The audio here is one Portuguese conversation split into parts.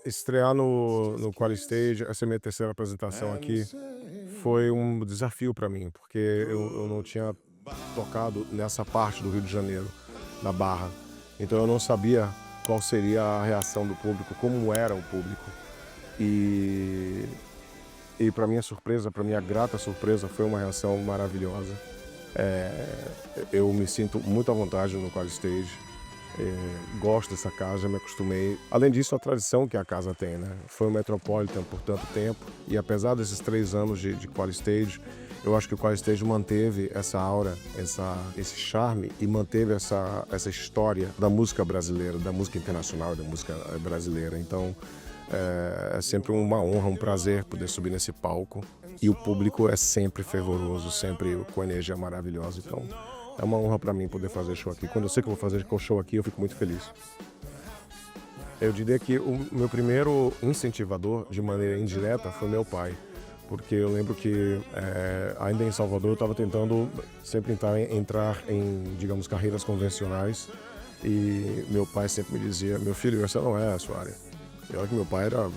Estrear no Qual Stage, essa é a minha terceira apresentação aqui, foi um desafio para mim, porque eu não tinha tocado nessa parte do Rio de Janeiro, na Barra. Então eu não sabia qual seria a reação do público, como era o público. E, e para minha surpresa, para minha grata surpresa, foi uma reação maravilhosa. Eu me sinto muito à vontade no Qual Stage. Gosto dessa casa, já me acostumei. Além disso, a tradição que a casa tem, né? Foi o Metropolitan por tanto tempo e apesar desses 3 anos de Qual Stage, eu acho que o Qual Stage manteve essa aura, esse charme e manteve essa história da música brasileira, da música internacional, da música brasileira. Então, é sempre uma honra, um prazer poder subir nesse palco e o público é sempre fervoroso, sempre com energia maravilhosa. Então, é uma honra para mim poder fazer show aqui. Quando eu sei que eu vou fazer show aqui, eu fico muito feliz. Eu diria que o meu primeiro incentivador, de maneira indireta, foi meu pai. Porque eu lembro que, ainda em Salvador, eu estava tentando sempre entrar em, digamos, carreiras convencionais. E meu pai sempre me dizia, meu filho, essa não é a sua área. E olha que meu pai era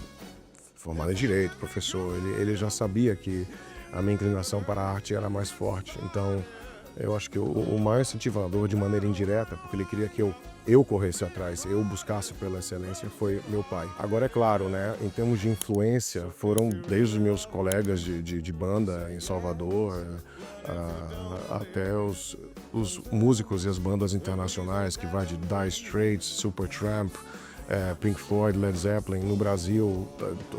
formado em Direito, professor. Ele já sabia que a minha inclinação para a arte era mais forte. Então, eu acho que o maior incentivador de maneira indireta, porque ele queria que eu corresse atrás, eu buscasse pela excelência, foi meu pai. Agora é claro, né, em termos de influência, foram desde os meus colegas de banda em Salvador, até os músicos e as bandas internacionais, que vai de Dire Straits, Supertramp, Pink Floyd, Led Zeppelin. No Brasil,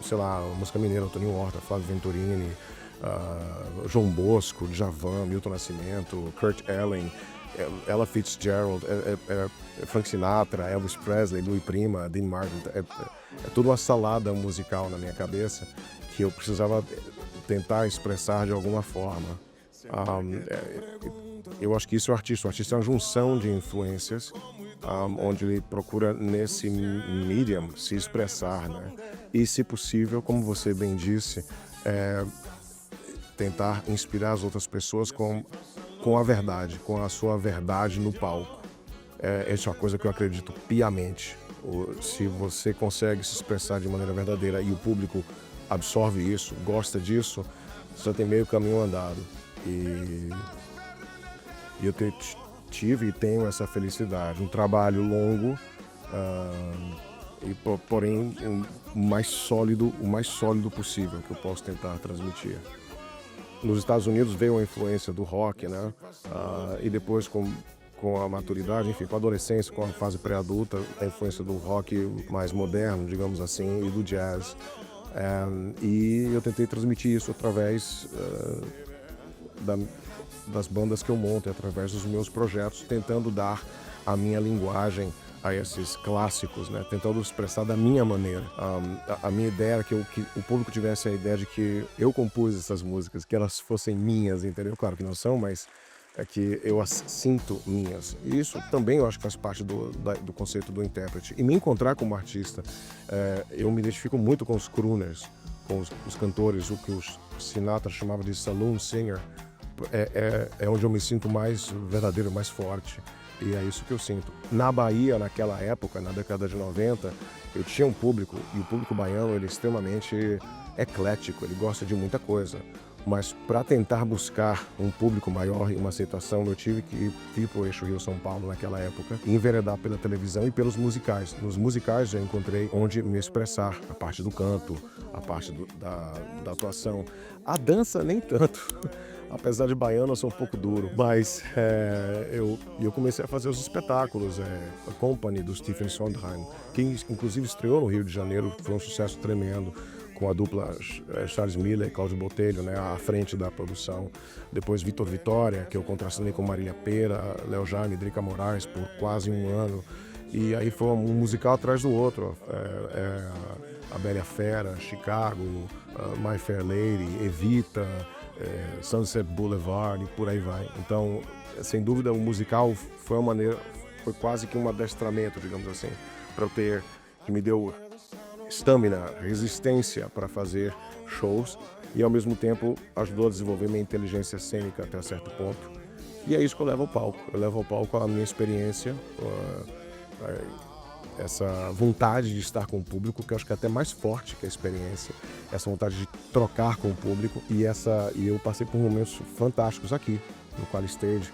sei lá, música mineira, Toninho Horta, Flávio Venturini, João Bosco, Djavan, Milton Nascimento, Kurt Elling, Ella Fitzgerald, Frank Sinatra, Elvis Presley, Louis Prima, Dean Martin. É tudo uma salada musical na minha cabeça que eu precisava tentar expressar de alguma forma. Eu acho que isso é o artista. O artista é uma junção de influências, onde ele procura nesse medium se expressar, né? E, se possível, como você bem disse, tentar inspirar as outras pessoas com a verdade, com a sua verdade no palco. Essa é uma coisa que eu acredito piamente. Se você consegue se expressar de maneira verdadeira e o público absorve isso, gosta disso, você já tem meio caminho andado. E eu tive e tenho essa felicidade. Um trabalho longo, porém o mais sólido possível que eu posso tentar transmitir. Nos Estados Unidos veio a influência do rock, né? E depois com a maturidade, enfim, com a adolescência, com a fase pré-adulta, a influência do rock mais moderno, digamos assim, e do jazz. E eu tentei transmitir isso através das bandas que eu monto, através dos meus projetos, tentando dar a minha linguagem a esses clássicos, né? Tentando expressar da minha maneira. A minha ideia era que o público tivesse a ideia de que eu compus essas músicas, que elas fossem minhas, entendeu? Claro que não são, mas é que eu as sinto minhas. E isso também eu acho que faz parte do conceito do intérprete. E me encontrar como artista, eu me identifico muito com os crooners, com os cantores, o que o Sinatra chamava de saloon singer. É onde eu me sinto mais verdadeiro, mais forte. E é isso que eu sinto. Na Bahia, naquela época, na década de 90, eu tinha um público, e o público baiano ele é extremamente eclético, ele gosta de muita coisa. Mas para tentar buscar um público maior e uma aceitação, eu tive que ir para o eixo Rio-São Paulo naquela época e enveredar pela televisão e pelos musicais. Nos musicais já encontrei onde me expressar, a parte do canto, a parte da atuação. A dança nem tanto. Apesar de baiano, eu sou um pouco duro, mas eu comecei a fazer os espetáculos, a Company do Stephen Sondheim, que inclusive estreou no Rio de Janeiro, foi um sucesso tremendo, com a dupla Charles Miller e Cláudio Botelho, né, à frente da produção. Depois Vitor Vitória, que eu contracenei com Marília Pêra, Léo Jaime, Drica Moraes por quase um ano. E aí foi um musical atrás do outro. A Bela e a Fera, Chicago, My Fair Lady, Evita, Sunset Boulevard e por aí vai. Então, sem dúvida, o musical foi quase que um adestramento, digamos assim, para eu ter, que me deu estamina, resistência para fazer shows e ao mesmo tempo ajudou a desenvolver minha inteligência cênica até certo ponto. E é isso que eu levo ao palco. Eu levo ao palco a minha experiência, essa vontade de estar com o público, que eu acho que é até mais forte que a experiência, essa vontade de trocar com o público, e eu passei por momentos fantásticos aqui no QualiStage,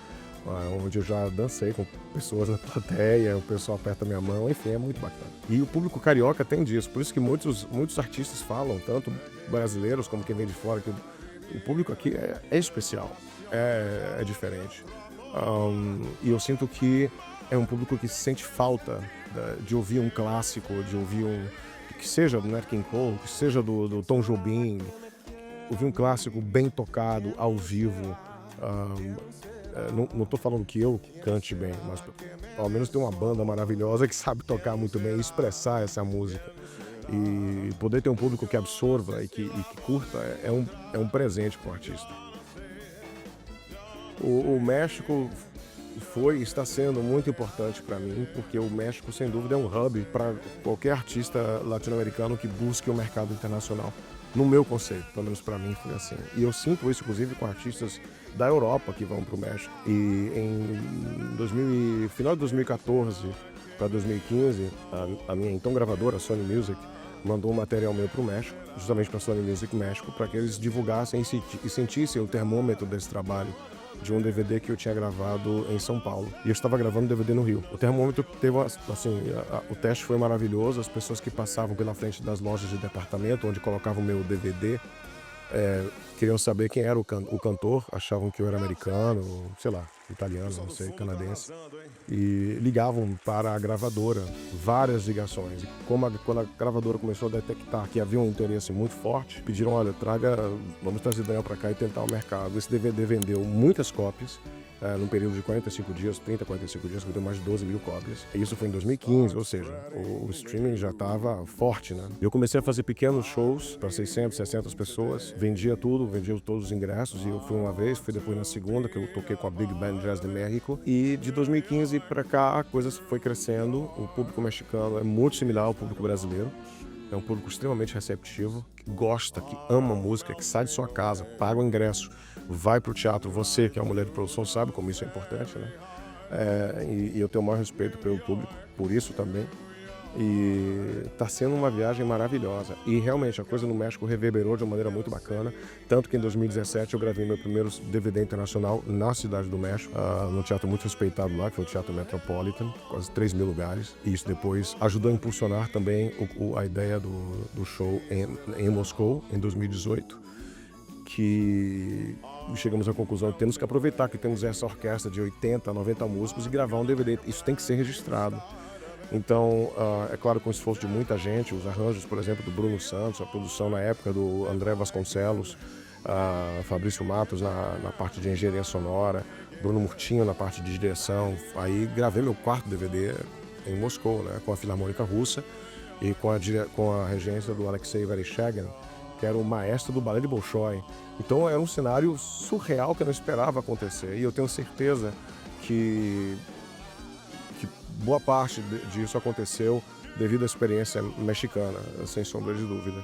onde eu já dancei com pessoas na plateia, o pessoal aperta minha mão, enfim, é muito bacana. E o público carioca tem disso, por isso que muitos artistas falam, tanto brasileiros como quem vem de fora, que o público aqui é especial, é diferente. E eu sinto que é um público que sente falta de ouvir um clássico, de ouvir que seja do Nat King Cole, que seja do Tom Jobim, ouvir um clássico bem tocado, ao vivo. Não estou falando que eu cante bem, mas ao menos tem uma banda maravilhosa que sabe tocar muito bem e expressar essa música. E poder ter um público que absorva e que curta é um presente para o artista. O México está sendo muito importante para mim, porque o México, sem dúvida, é um hub para qualquer artista latino-americano que busque o mercado internacional. No meu conceito, pelo menos para mim foi assim. E eu sinto isso, inclusive, com artistas da Europa que vão para o México. E final de 2014 para 2015, a minha então gravadora, Sony Music, mandou um material meu para o México, justamente para a Sony Music México, para que eles divulgassem e sentissem o termômetro desse trabalho, de um DVD que eu tinha gravado em São Paulo. E eu estava gravando DVD no Rio. O termômetro teve, assim, o teste foi maravilhoso. As pessoas que passavam pela frente das lojas de departamento, onde colocavam o meu DVD, queriam saber quem era o cantor, achavam que eu era americano, sei lá, italiano, não sei, canadense. E ligavam para a gravadora, várias ligações. E quando a gravadora começou a detectar que havia um interesse muito forte, pediram, olha, vamos trazer Daniel para cá e tentar o mercado. Esse DVD vendeu muitas cópias, num período de 45 dias, 45 dias, vendeu mais de 12 mil cópias. E isso foi em 2015, ou seja, o streaming já estava forte, né? Eu comecei a fazer pequenos shows para 600, 700 pessoas, vendia todos os ingressos, e eu fui uma vez, fui depois na segunda, que eu toquei com a Big Band Jazz de México, e de 2015 para cá a coisa foi crescendo. O público mexicano é muito similar ao público brasileiro. É um público extremamente receptivo, que gosta, que ama música, que sai de sua casa, paga o ingresso, vai pro teatro. Você, que é uma mulher de produção, sabe como isso é importante, né? E eu tenho o maior respeito pelo público, por isso também. E está sendo uma viagem maravilhosa. E realmente a coisa no México reverberou de uma maneira muito bacana. Tanto que em 2017 eu gravei meu primeiro DVD internacional na Cidade do México, num teatro muito respeitado lá, que foi o Teatro Metropolitan, quase 3 mil lugares. E isso depois ajudou a impulsionar também a ideia do show em Moscou, em 2018. Que chegamos à conclusão que temos que aproveitar que temos essa orquestra de 80, 90 músicos e gravar um DVD. Isso tem que ser registrado. Então, é claro, com o esforço de muita gente, os arranjos, por exemplo, do Bruno Santos, a produção na época do André Vasconcelos, Fabrício Matos na parte de engenharia sonora, Bruno Murtinho na parte de direção. Aí gravei meu quarto DVD em Moscou, né, com a Filarmônica Russa e com a regência do Alexei Vereshchagin, que era o maestro do balé de Bolshoi. Então era um cenário surreal que eu não esperava acontecer. E eu tenho certeza que boa parte disso aconteceu devido à experiência mexicana, sem sombra de dúvida.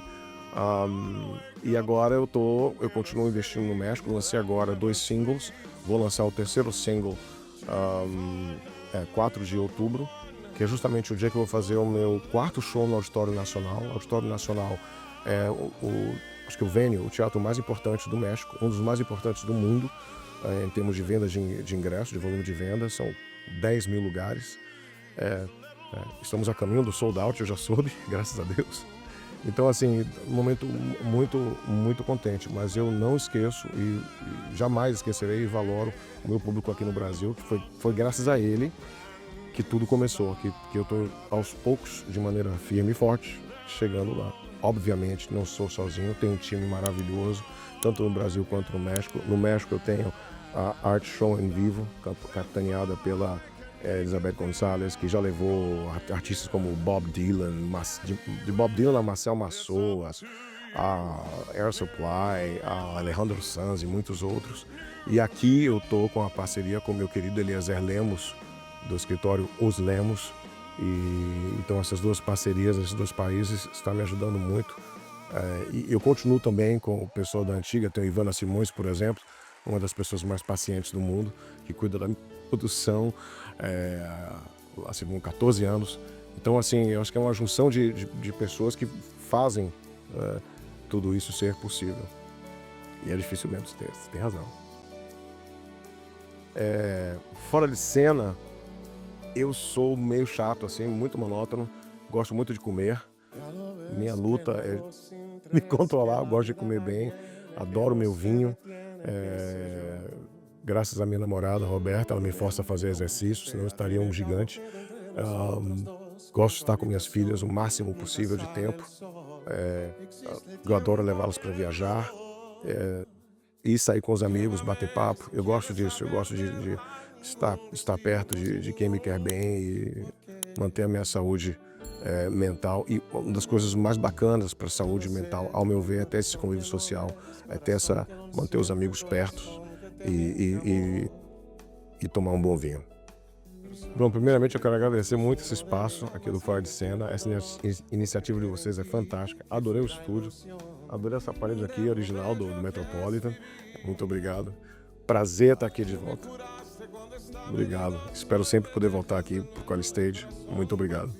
E agora eu continuo investindo no México. Lancei agora 2 singles. Vou lançar o terceiro single 4 de outubro, que é justamente o dia que eu vou fazer o meu 4º show no Auditório Nacional. O Auditório Nacional é acho que o venue, o teatro mais importante do México, um dos mais importantes do mundo, em termos de vendas de ingressos, de volume de vendas. São 10 mil lugares. Estamos a caminho do sold out, eu já soube, graças a Deus. Então, assim, um momento muito, muito contente, mas eu não esqueço e jamais esquecerei e valoro o meu público aqui no Brasil, que foi graças a ele que tudo começou, que eu estou aos poucos, de maneira firme e forte, chegando lá. Obviamente, não sou sozinho, tenho um time maravilhoso, tanto no Brasil quanto no México. No México eu tenho a Art Show em Vivo, capitaneada pela Elizabeth Gonzalez, que já levou artistas como Bob Dylan, de Bob Dylan a Marcel Marceau, a Air Supply, a Alejandro Sanz e muitos outros. E aqui eu tô com a parceria com o meu querido Eliezer Lemos, do escritório Os Lemos. E então essas duas parcerias, esses dois países, estão me ajudando muito. E eu continuo também com o pessoal da antiga, tem a Ivana Simões, por exemplo, uma das pessoas mais pacientes do mundo, que cuida da produção, assim, com 14 anos, Então, assim, eu acho que é uma junção de pessoas que fazem tudo isso ser possível. E é difícil mesmo, você tem razão. Fora de cena, eu sou meio chato, assim, muito monótono. Gosto muito de comer. Minha luta é me controlar, eu gosto de comer bem. Adoro meu vinho. Graças à minha namorada, Roberta, ela me força a fazer exercício, senão eu estaria um gigante. Gosto de estar com minhas filhas o máximo possível de tempo. Eu adoro levá-las para viajar. E sair com os amigos, bater papo. Eu gosto disso, eu gosto de estar perto de quem me quer bem e manter a minha saúde mental. E uma das coisas mais bacanas para a saúde mental, ao meu ver, é ter esse convívio social, é ter manter os amigos perto e tomar um bom vinho. Bom, primeiramente eu quero agradecer muito esse espaço aqui do Fora de Cena. Essa iniciativa de vocês é fantástica. Adorei o estúdio, adorei essa parede aqui, original do Metropolitan. Muito obrigado. Prazer estar aqui de volta. Obrigado. Espero sempre poder voltar aqui pro Qualistage. Muito obrigado.